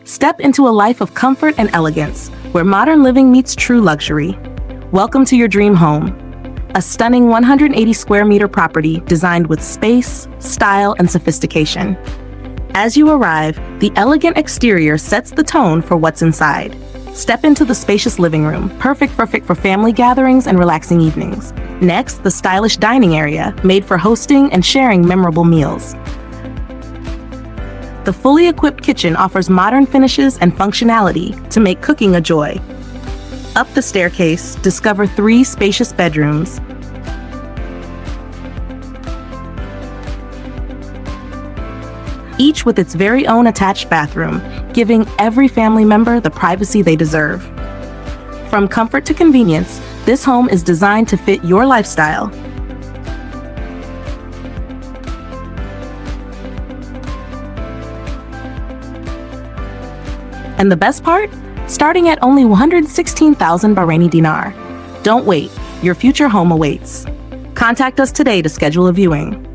Step into a life of comfort and elegance, where modern living meets true luxury. Welcome to your dream home. A stunning 180 square meter property designed with space, style, and sophistication. As you arrive, the elegant exterior sets the tone for what's inside. Step into the spacious living room, perfect for family gatherings and relaxing evenings. Next, the stylish dining area, made for hosting and sharing memorable meals. The fully equipped kitchen offers modern finishes and functionality to make cooking a joy. Up the staircase, discover 3 spacious bedrooms. Each with its very own attached bathroom, giving every family member the privacy they deserve. From comfort to convenience, this home is designed to fit your lifestyle. And the best part? Starting at only 116,000 Bahraini dinar. Don't wait, your future home awaits. Contact us today to schedule a viewing.